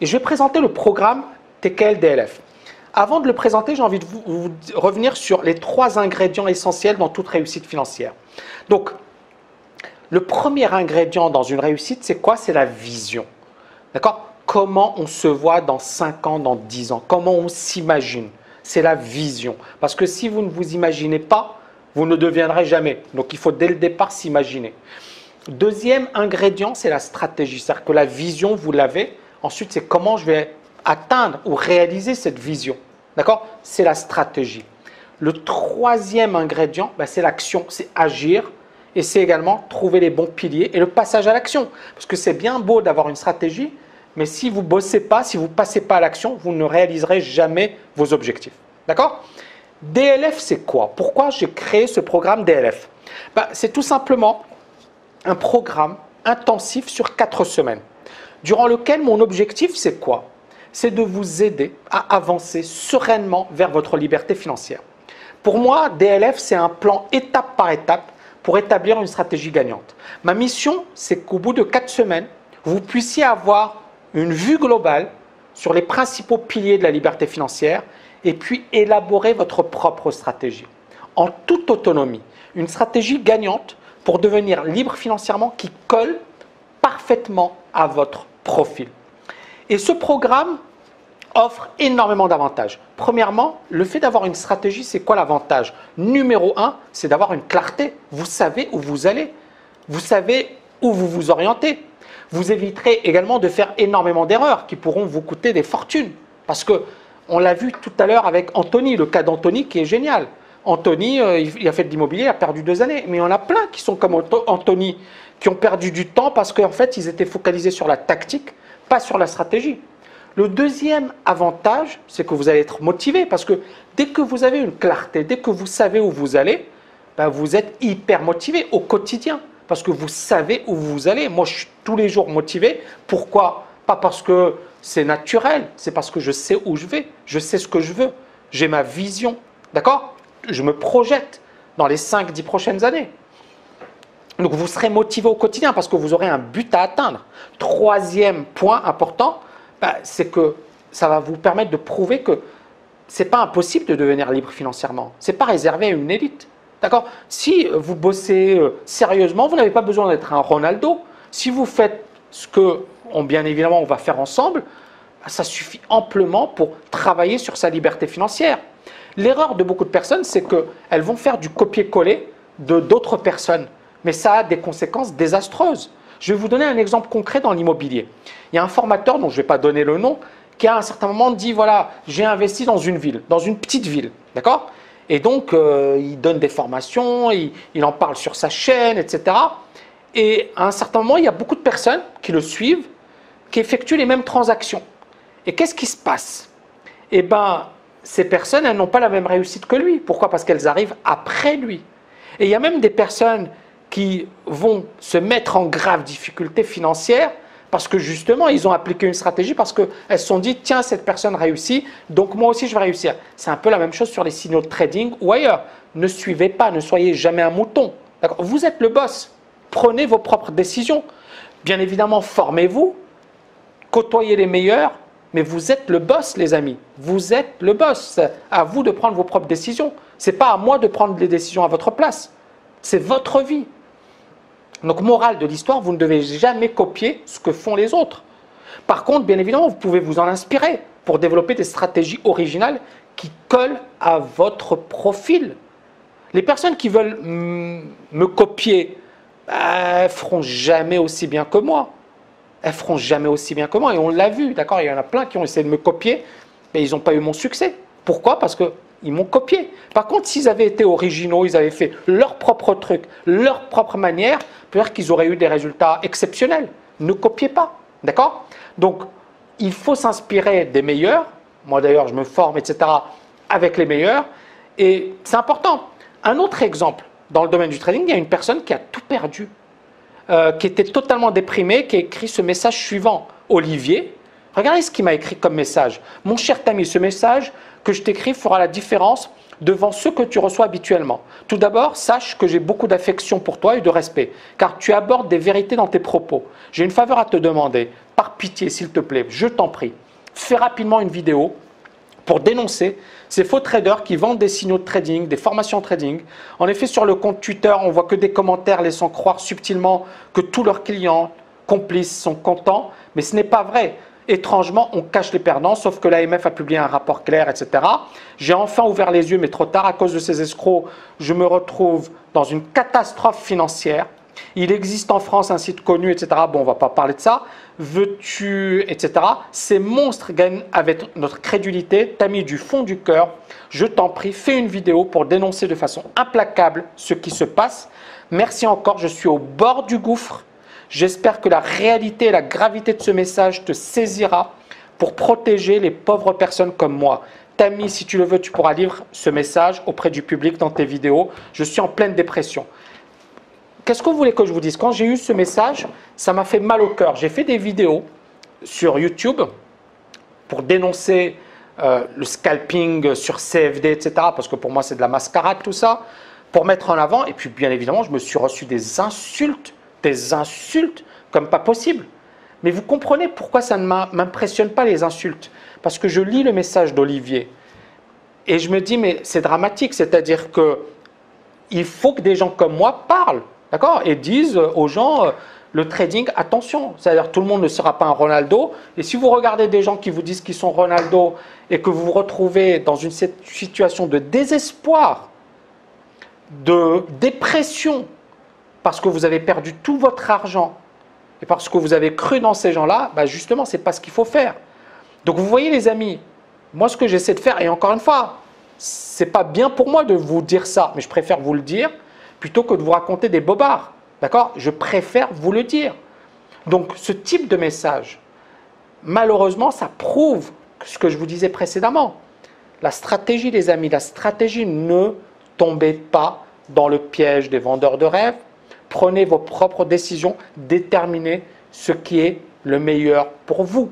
Et je vais présenter le programme TKL DLF. Avant de le présenter, j'ai envie de vous revenir sur les 3 ingrédients essentiels dans toute réussite financière. Donc, le premier ingrédient dans une réussite, c'est quoi? C'est la vision. D'accord? Comment on se voit dans 5 ans, dans 10 ans? Comment on s'imagine? C'est la vision. Parce que si vous ne vous imaginez pas, vous ne deviendrez jamais. Donc, il faut dès le départ s'imaginer. Deuxième ingrédient, c'est la stratégie. C'est-à-dire que la vision, vous l'avez. Ensuite, c'est comment je vais atteindre ou réaliser cette vision. D'accord? C'est la stratégie. Le troisième ingrédient, c'est l'action, c'est agir. Et c'est également trouver les bons piliers et le passage à l'action. Parce que c'est bien beau d'avoir une stratégie, mais si vous ne bossez pas, si vous ne passez pas à l'action, vous ne réaliserez jamais vos objectifs. D'accord? DLF, c'est quoi? Pourquoi j'ai créé ce programme DLF? C'est tout simplement un programme intensif sur 4 semaines, durant lequel mon objectif, c'est quoi? C'est de vous aider à avancer sereinement vers votre liberté financière. Pour moi, DLF, c'est un plan étape par étape pour établir une stratégie gagnante. Ma mission, c'est qu'au bout de 4 semaines, vous puissiez avoir une vue globale sur les principaux piliers de la liberté financière et puis élaborer votre propre stratégie en toute autonomie. Une stratégie gagnante pour devenir libre financièrement qui colle parfaitement à votre profil. Et ce programme offre énormément d'avantages. Premièrement, le fait d'avoir une stratégie, c'est quoi l'avantage? Numéro 1, c'est d'avoir une clarté. Vous savez où vous allez. Vous savez où vous vous orientez. Vous éviterez également de faire énormément d'erreurs qui pourront vous coûter des fortunes. Parce que on l'a vu tout à l'heure avec Anthony, le cas d'Anthony qui est génial. Anthony, il a fait de l'immobilier, il a perdu 2 années. Mais il y en a plein qui sont comme Anthony, qui ont perdu du temps parce qu'en fait, ils étaient focalisés sur la tactique, pas sur la stratégie. Le deuxième avantage, c'est que vous allez être motivé parce que dès que vous avez une clarté, dès que vous savez où vous allez, vous êtes hyper motivé au quotidien parce que vous savez où vous allez. Moi, je suis tous les jours motivé. Pourquoi? Pas parce que c'est naturel, c'est parce que je sais où je vais, je sais ce que je veux, j'ai ma vision, d'accord? Je me projette dans les 5-10 prochaines années. Donc, vous serez motivé au quotidien parce que vous aurez un but à atteindre. Troisième point important, c'est que ça va vous permettre de prouver que ce n'est pas impossible de devenir libre financièrement. Ce n'est pas réservé à une élite. D'accord? Si vous bossez sérieusement, vous n'avez pas besoin d'être un Ronaldo. Si vous faites ce que, bien évidemment, on va faire ensemble, ça suffit amplement pour travailler sur sa liberté financière. L'erreur de beaucoup de personnes, c'est qu'elles vont faire du copier-coller de d'autres personnes. Mais ça a des conséquences désastreuses. Je vais vous donner un exemple concret dans l'immobilier. Il y a un formateur, dont je ne vais pas donner le nom, qui à un certain moment dit, voilà, j'ai investi dans une ville, dans une petite ville, d'accord? Et donc, il donne des formations, il en parle sur sa chaîne, etc. Et à un certain moment, il y a beaucoup de personnes qui le suivent, qui effectuent les mêmes transactions. Et qu'est-ce qui se passe? Ces personnes, elles n'ont pas la même réussite que lui. Pourquoi? Parce qu'elles arrivent après lui. Et il y a même des personnes qui vont se mettre en grave difficulté financière parce que justement, ils ont appliqué une stratégie parce qu'elles se sont dit, tiens, cette personne réussit, donc moi aussi je vais réussir. C'est un peu la même chose sur les signaux de trading ou ailleurs. Ne suivez pas, ne soyez jamais un mouton. Vous êtes le boss. Prenez vos propres décisions. Bien évidemment, formez-vous, côtoyez les meilleurs, mais vous êtes le boss, les amis. Vous êtes le boss. C'est à vous de prendre vos propres décisions. Ce n'est pas à moi de prendre les décisions à votre place. C'est votre vie. Donc, morale de l'histoire, vous ne devez jamais copier ce que font les autres. Par contre, bien évidemment, vous pouvez vous en inspirer pour développer des stratégies originales qui collent à votre profil. Les personnes qui veulent me copier, elles ne feront jamais aussi bien que moi. Elles ne feront jamais aussi bien que moi. Et on l'a vu, d'accord? Il y en a plein qui ont essayé de me copier, mais ils n'ont pas eu mon succès. Pourquoi? Parce qu'ils m'ont copié. Par contre, s'ils avaient été originaux, ils avaient fait leur propre truc, leur propre manière, peut-être qu'ils auraient eu des résultats exceptionnels. Ne copiez pas, d'accord? Donc, il faut s'inspirer des meilleurs. Moi, d'ailleurs, je me forme, etc., avec les meilleurs. Et c'est important. Un autre exemple, dans le domaine du trading, il y a une personne qui a tout perdu, qui était totalement déprimée, qui a écrit ce message suivant. Olivier, regardez ce qu'il m'a écrit comme message. Mon cher Tammy, ce message que je t'écris fera la différence devant ceux que tu reçois habituellement. Tout d'abord, sache que j'ai beaucoup d'affection pour toi et de respect, car tu abordes des vérités dans tes propos. J'ai une faveur à te demander, par pitié s'il te plaît, je t'en prie, fais rapidement une vidéo pour dénoncer ces faux traders qui vendent des signaux de trading, des formations trading. En effet, sur le compte Twitter, on voit que des commentaires laissant croire subtilement que tous leurs clients complices sont contents, mais ce n'est pas vrai. Étrangement, on cache les perdants, sauf que l'AMF a publié un rapport clair, etc. J'ai enfin ouvert les yeux, mais trop tard. À cause de ces escrocs, je me retrouve dans une catastrophe financière. Il existe en France un site connu, etc. Bon, on ne va pas parler de ça. Veux-tu, etc. Ces monstres gagnent avec notre crédulité. T'as mis du fond du cœur. Je t'en prie, fais une vidéo pour dénoncer de façon implacable ce qui se passe. Merci encore, je suis au bord du gouffre. J'espère que la réalité et la gravité de ce message te saisira pour protéger les pauvres personnes comme moi. Tammy, si tu le veux, tu pourras lire ce message auprès du public dans tes vidéos. Je suis en pleine dépression. Qu'est-ce que vous voulez que je vous dise? Quand j'ai eu ce message, ça m'a fait mal au cœur. J'ai fait des vidéos sur YouTube pour dénoncer le scalping sur CFD, etc. Parce que pour moi, c'est de la mascarade, tout ça. Pour mettre en avant, et puis bien évidemment, je me suis reçu des insultes comme pas possible. Mais vous comprenez pourquoi ça ne m'impressionne pas les insultes? Parce que je lis le message d'Olivier et je me dis, mais c'est dramatique, c'est-à-dire qu'il faut que des gens comme moi parlent, d'accord, et disent aux gens, le trading, attention, c'est-à-dire tout le monde ne sera pas un Ronaldo, et si vous regardez des gens qui vous disent qu'ils sont Ronaldo et que vous vous retrouvez dans une situation de désespoir, de dépression, parce que vous avez perdu tout votre argent et parce que vous avez cru dans ces gens-là, bah justement, ce n'est pas ce qu'il faut faire. Donc vous voyez les amis, moi ce que j'essaie de faire, et encore une fois, ce n'est pas bien pour moi de vous dire ça, mais je préfère vous le dire plutôt que de vous raconter des bobards. D'accord? Je préfère vous le dire. Donc ce type de message, malheureusement, ça prouve ce que je vous disais précédemment. La stratégie, les amis, la stratégie, ne tombez pas dans le piège des vendeurs de rêves. Prenez vos propres décisions, déterminez ce qui est le meilleur pour vous.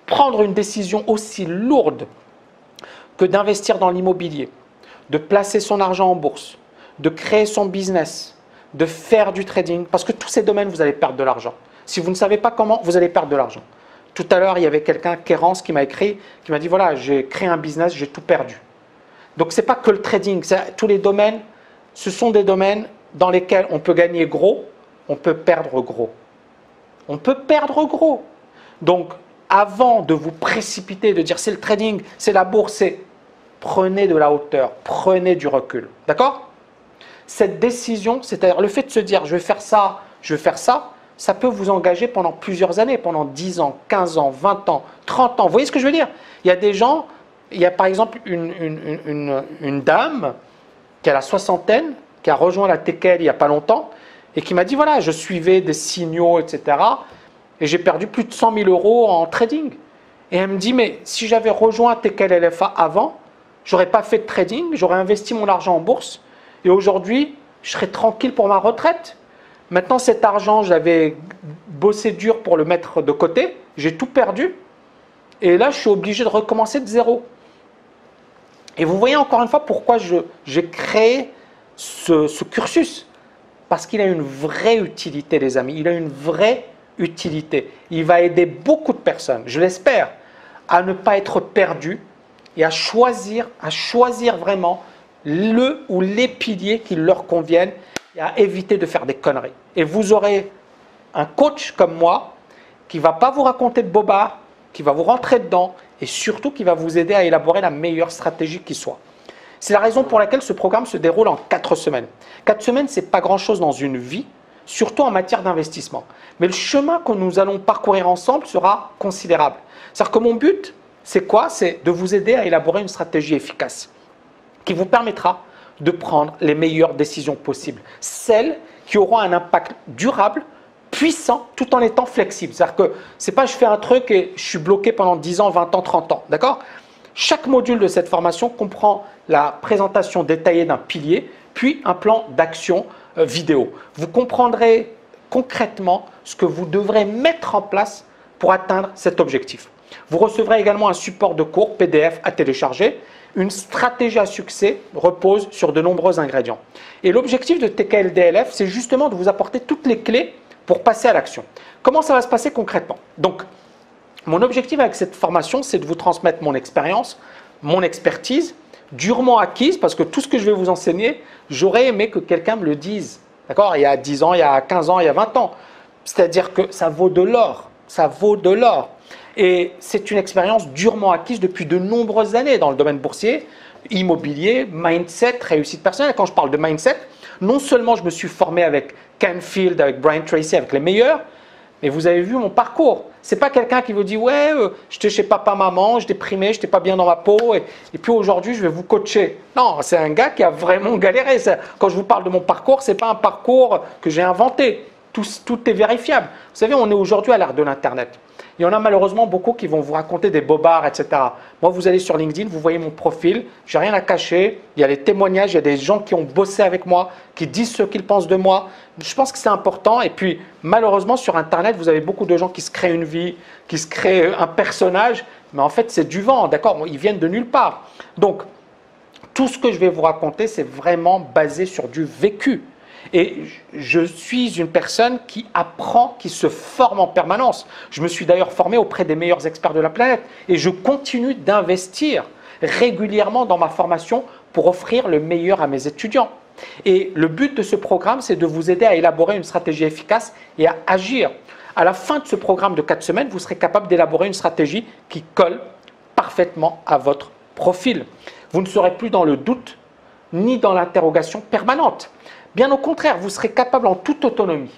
Prendre une décision aussi lourde que d'investir dans l'immobilier, de placer son argent en bourse, de créer son business, de faire du trading, parce que tous ces domaines, vous allez perdre de l'argent. Si vous ne savez pas comment, vous allez perdre de l'argent. Tout à l'heure, il y avait quelqu'un, Kérance, qui m'a écrit, qui m'a dit, voilà, j'ai créé un business, j'ai tout perdu. Donc, ce n'est pas que le trading, tous les domaines, ce sont des domaines dans lesquels on peut gagner gros, on peut perdre gros. On peut perdre gros. Donc, avant de vous précipiter, de dire c'est le trading, c'est la bourse, prenez de la hauteur, prenez du recul. D'accord? Cette décision, c'est-à-dire le fait de se dire je vais faire ça, ça peut vous engager pendant plusieurs années, pendant 10 ans, 15 ans, 20 ans, 30 ans. Vous voyez ce que je veux dire? Il y a des gens, il y a par exemple une dame qui a la soixantaine, qui a rejoint la TKL il n'y a pas longtemps et qui m'a dit voilà, je suivais des signaux, etc. et j'ai perdu plus de 100 000 € en trading. Et elle me dit mais si j'avais rejoint TKL LFA avant, j'aurais pas fait de trading, j'aurais investi mon argent en bourse et aujourd'hui, je serais tranquille pour ma retraite. Maintenant, cet argent, j'avais bossé dur pour le mettre de côté, j'ai tout perdu et là, je suis obligé de recommencer de zéro. Et vous voyez encore une fois pourquoi j'ai créé ce cursus, parce qu'il a une vraie utilité, les amis. Il a une vraie utilité. Il va aider beaucoup de personnes, je l'espère, à ne pas être perdus et à choisir vraiment le ou les piliers qui leur conviennent et à éviter de faire des conneries. Et vous aurez un coach comme moi qui ne va pas vous raconter de bobards, qui va vous rentrer dedans et surtout qui va vous aider à élaborer la meilleure stratégie qui soit. C'est la raison pour laquelle ce programme se déroule en 4 semaines. 4 semaines, ce n'est pas grand-chose dans une vie, surtout en matière d'investissement. Mais le chemin que nous allons parcourir ensemble sera considérable. C'est-à-dire que mon but, c'est quoi? C'est de vous aider à élaborer une stratégie efficace qui vous permettra de prendre les meilleures décisions possibles. Celles qui auront un impact durable, puissant, tout en étant flexible. C'est-à-dire que ce n'est pas je fais un truc et je suis bloqué pendant 10 ans, 20 ans, 30 ans. D'accord? Chaque module de cette formation comprend la présentation détaillée d'un pilier, puis un plan d'action vidéo. Vous comprendrez concrètement ce que vous devrez mettre en place pour atteindre cet objectif. Vous recevrez également un support de cours PDF à télécharger Une stratégie à succès repose sur de nombreux ingrédients. Et l'objectif de TKLDLF, c'est justement de vous apporter toutes les clés pour passer à l'action. Comment ça va se passer concrètement? Donc, mon objectif avec cette formation, c'est de vous transmettre mon expérience, mon expertise, durement acquise, parce que tout ce que je vais vous enseigner, j'aurais aimé que quelqu'un me le dise. D'accord? Il y a 10 ans, il y a 15 ans, il y a 20 ans. C'est-à-dire que ça vaut de l'or. Ça vaut de l'or. Et c'est une expérience durement acquise depuis de nombreuses années dans le domaine boursier, immobilier, mindset, réussite personnelle. Quand je parle de mindset, non seulement je me suis formé avec Canfield, avec Brian Tracy, avec les meilleurs, mais vous avez vu mon parcours. Ce n'est pas quelqu'un qui vous dit « Ouais, j'étais chez papa-maman, je déprimais, je n'étais pas bien dans ma peau et puis aujourd'hui, je vais vous coacher. » Non, c'est un gars qui a vraiment galéré. Quand je vous parle de mon parcours, ce n'est pas un parcours que j'ai inventé. Tout est vérifiable. Vous savez, on est aujourd'hui à l'ère de l'Internet. Il y en a malheureusement beaucoup qui vont vous raconter des bobards, etc. Moi, vous allez sur LinkedIn, vous voyez mon profil, j'ai rien à cacher. Il y a les témoignages, il y a des gens qui ont bossé avec moi, qui disent ce qu'ils pensent de moi. Je pense que c'est important. Et puis, malheureusement, sur Internet, vous avez beaucoup de gens qui se créent une vie, qui se créent un personnage. Mais en fait, c'est du vent, d'accord? Ils viennent de nulle part. Donc, tout ce que je vais vous raconter, c'est vraiment basé sur du vécu. Et je suis une personne qui apprend, qui se forme en permanence. Je me suis d'ailleurs formé auprès des meilleurs experts de la planète et je continue d'investir régulièrement dans ma formation pour offrir le meilleur à mes étudiants. Et le but de ce programme, c'est de vous aider à élaborer une stratégie efficace et à agir. À la fin de ce programme de 4 semaines, vous serez capable d'élaborer une stratégie qui colle parfaitement à votre profil. Vous ne serez plus dans le doute ni dans l'interrogation permanente. Bien au contraire, vous serez capable en toute autonomie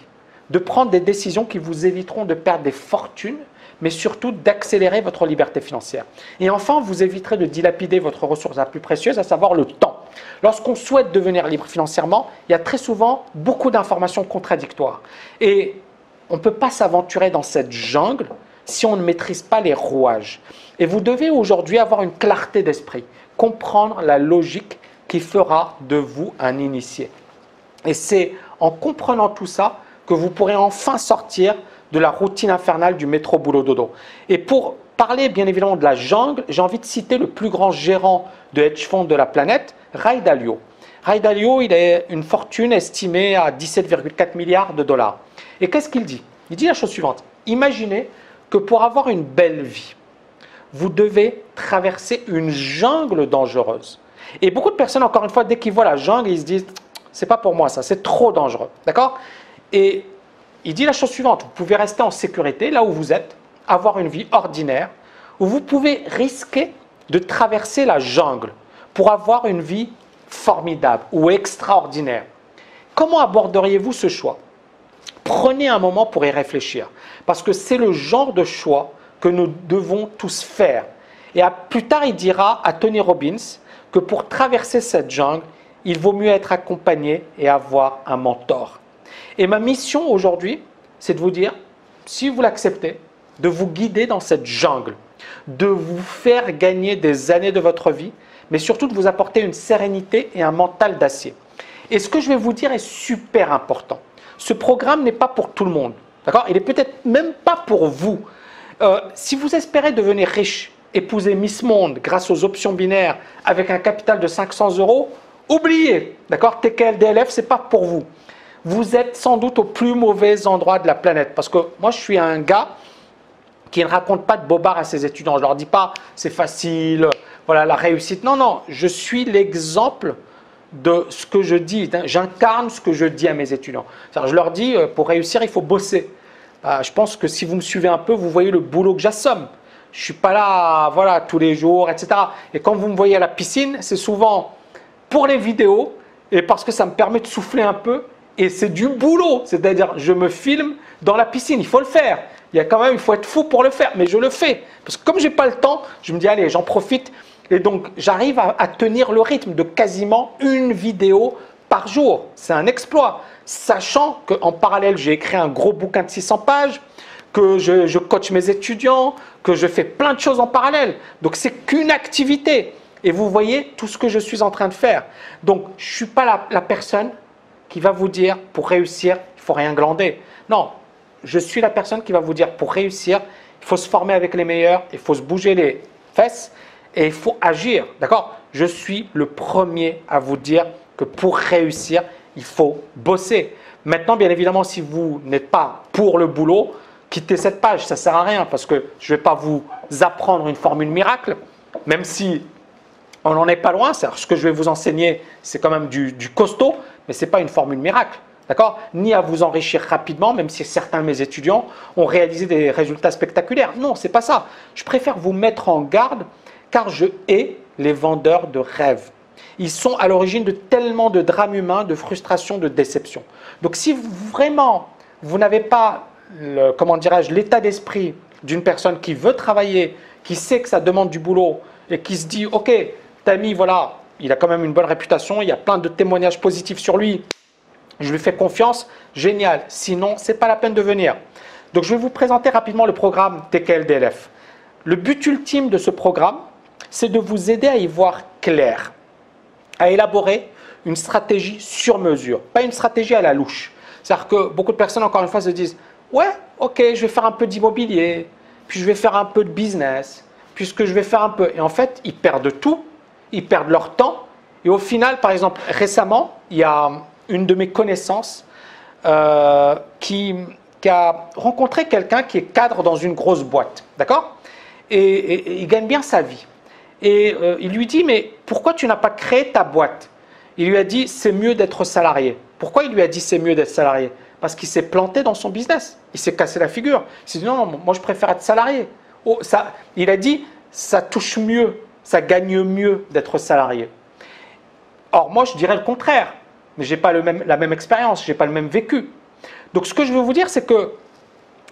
de prendre des décisions qui vous éviteront de perdre des fortunes, mais surtout d'accélérer votre liberté financière. Et enfin, vous éviterez de dilapider votre ressource la plus précieuse, à savoir le temps. Lorsqu'on souhaite devenir libre financièrement, il y a très souvent beaucoup d'informations contradictoires. Et on ne peut pas s'aventurer dans cette jungle si on ne maîtrise pas les rouages. Et vous devez aujourd'hui avoir une clarté d'esprit, comprendre la logique qui fera de vous un initié. Et c'est en comprenant tout ça que vous pourrez enfin sortir de la routine infernale du métro boulot dodo. Et pour parler bien évidemment de la jungle, j'ai envie de citer le plus grand gérant de hedge fund de la planète, Ray Dalio. Ray Dalio, il a une fortune estimée à 17,4 milliards de dollars. Et qu'est-ce qu'il dit? Il dit la chose suivante. Imaginez que pour avoir une belle vie, vous devez traverser une jungle dangereuse. Et beaucoup de personnes, encore une fois, dès qu'ils voient la jungle, ils se disent c'est pas pour moi ça, c'est trop dangereux. D'accord? Et il dit la chose suivante, vous pouvez rester en sécurité là où vous êtes, avoir une vie ordinaire, ou vous pouvez risquer de traverser la jungle pour avoir une vie formidable ou extraordinaire. Comment aborderiez-vous ce choix? Prenez un moment pour y réfléchir, parce que c'est le genre de choix que nous devons tous faire. Et plus tard, il dira à Tony Robbins que pour traverser cette jungle, il vaut mieux être accompagné et avoir un mentor. Et ma mission aujourd'hui, c'est de vous dire, si vous l'acceptez, de vous guider dans cette jungle, de vous faire gagner des années de votre vie, mais surtout de vous apporter une sérénité et un mental d'acier. Et ce que je vais vous dire est super important. Ce programme n'est pas pour tout le monde. D'accord? Il n'est peut-être même pas pour vous. Si vous espérez devenir riche, épouser Miss Monde grâce aux options binaires avec un capital de 500 €, oubliez, d'accord, TKLDLF, ce n'est pas pour vous. Vous êtes sans doute au plus mauvais endroit de la planète. Parce que moi, je suis un gars qui ne raconte pas de bobards à ses étudiants. Je ne leur dis pas, c'est facile, voilà, la réussite. Non, non, je suis l'exemple de ce que je dis. J'incarne ce que je dis à mes étudiants. Je leur dis, pour réussir, il faut bosser. Je pense que si vous me suivez un peu, vous voyez le boulot que j'assomme. Je ne suis pas là, voilà, tous les jours, etc. Et quand vous me voyez à la piscine, c'est souvent pour les vidéos et parce que ça me permet de souffler un peu et c'est du boulot, c'est-à-dire je me filme dans la piscine, il faut le faire. Il faut être fou pour le faire, mais je le fais. Parce que comme je n'ai pas le temps, je me dis allez, j'en profite et donc j'arrive à tenir le rythme de quasiment une vidéo par jour. C'est un exploit, sachant qu'en parallèle, j'ai écrit un gros bouquin de 600 pages, que je coach mes étudiants, que je fais plein de choses en parallèle. Donc c'est qu'une activité. Et vous voyez tout ce que je suis en train de faire. Donc, je ne suis pas la personne qui va vous dire, pour réussir, il ne faut rien glander. Non, je suis la personne qui va vous dire, pour réussir, il faut se former avec les meilleurs, il faut se bouger les fesses et il faut agir, d'accord? Je suis le premier à vous dire que pour réussir, il faut bosser. Maintenant, bien évidemment, si vous n'êtes pas pour le boulot, quittez cette page, ça ne sert à rien parce que je ne vais pas vous apprendre une formule miracle, même si on n'en est pas loin. Ce que je vais vous enseigner, c'est quand même du costaud, mais ce n'est pas une formule miracle. D'accord? Ni à vous enrichir rapidement, même si certains de mes étudiants ont réalisé des résultats spectaculaires. Non, ce n'est pas ça. Je préfère vous mettre en garde car je hais les vendeurs de rêves. Ils sont à l'origine de tellement de drames humains, de frustrations, de déceptions. Donc si vraiment vous n'avez pas l'état d'esprit d'une personne qui veut travailler, qui sait que ça demande du boulot et qui se dit « Ok, Tammy, voilà, il a quand même une bonne réputation, il y a plein de témoignages positifs sur lui, je lui fais confiance, génial. Sinon, ce n'est pas la peine de venir. » Donc, je vais vous présenter rapidement le programme TKL DLF. Le but ultime de ce programme, c'est de vous aider à y voir clair, à élaborer une stratégie sur mesure, pas une stratégie à la louche. C'est-à-dire que beaucoup de personnes, encore une fois, se disent « Ouais, ok, je vais faire un peu d'immobilier, puis je vais faire un peu de business, puisque je vais faire un peu… » Et en fait, ils perdent tout, ils perdent leur temps. Et au final, par exemple, récemment, il y a une de mes connaissances qui a rencontré quelqu'un qui est cadre dans une grosse boîte, d'accord? Et il gagne bien sa vie. Et il lui dit, mais pourquoi tu n'as pas créé ta boîte? Il lui a dit, c'est mieux d'être salarié. Pourquoi il lui a dit, c'est mieux d'être salarié? Parce qu'il s'est planté dans son business. Il s'est cassé la figure. Il s'est dit, non, non, moi je préfère être salarié. Oh, il a dit, ça touche mieux, ça gagne mieux d'être salarié. Or, moi je dirais le contraire. Mais je n'ai pas la même expérience, je n'ai pas le même vécu. Donc ce que je veux vous dire, c'est que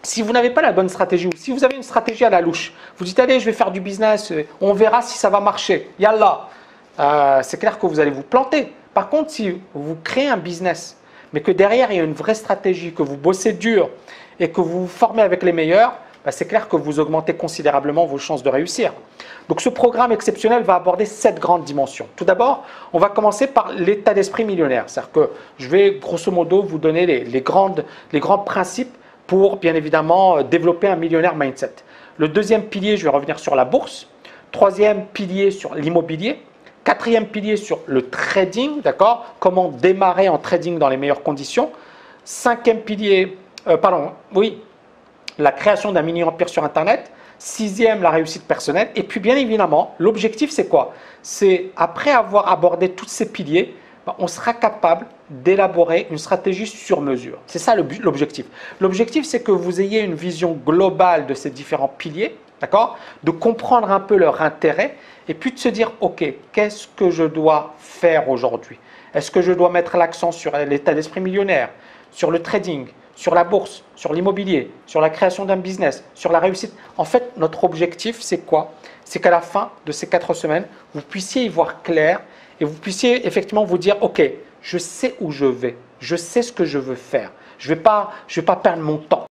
si vous n'avez pas la bonne stratégie, ou si vous avez une stratégie à la louche, vous dites allez, je vais faire du business, on verra si ça va marcher, yallah, c'est clair que vous allez vous planter. Par contre, si vous créez un business, mais que derrière il y a une vraie stratégie, que vous bossez dur et que vous vous formez avec les meilleurs, c'est clair que vous augmentez considérablement vos chances de réussir. Donc ce programme exceptionnel va aborder 7 grandes dimensions. Tout d'abord, on va commencer par l'état d'esprit millionnaire. C'est-à-dire que je vais grosso modo vous donner les grands principes pour bien évidemment développer un millionnaire mindset. Le deuxième pilier, je vais revenir sur la bourse. Troisième pilier sur l'immobilier. Quatrième pilier sur le trading, d'accord? Comment démarrer en trading dans les meilleures conditions. Cinquième pilier, la création d'un mini-empire sur Internet. Sixième, la réussite personnelle. Et puis, bien évidemment, l'objectif, c'est quoi? C'est, après avoir abordé tous ces piliers, on sera capable d'élaborer une stratégie sur mesure. C'est ça l'objectif. L'objectif, c'est que vous ayez une vision globale de ces différents piliers, d'accord? De comprendre un peu leur intérêt et puis de se dire, OK, qu'est-ce que je dois faire aujourd'hui? Est-ce que je dois mettre l'accent sur l'état d'esprit millionnaire, sur le trading, sur la bourse, sur l'immobilier, sur la création d'un business, sur la réussite? En fait, notre objectif, c'est quoi? C'est qu'à la fin de ces 4 semaines, vous puissiez y voir clair et vous puissiez effectivement vous dire, OK, je sais où je vais, je sais ce que je veux faire, je vais pas perdre mon temps.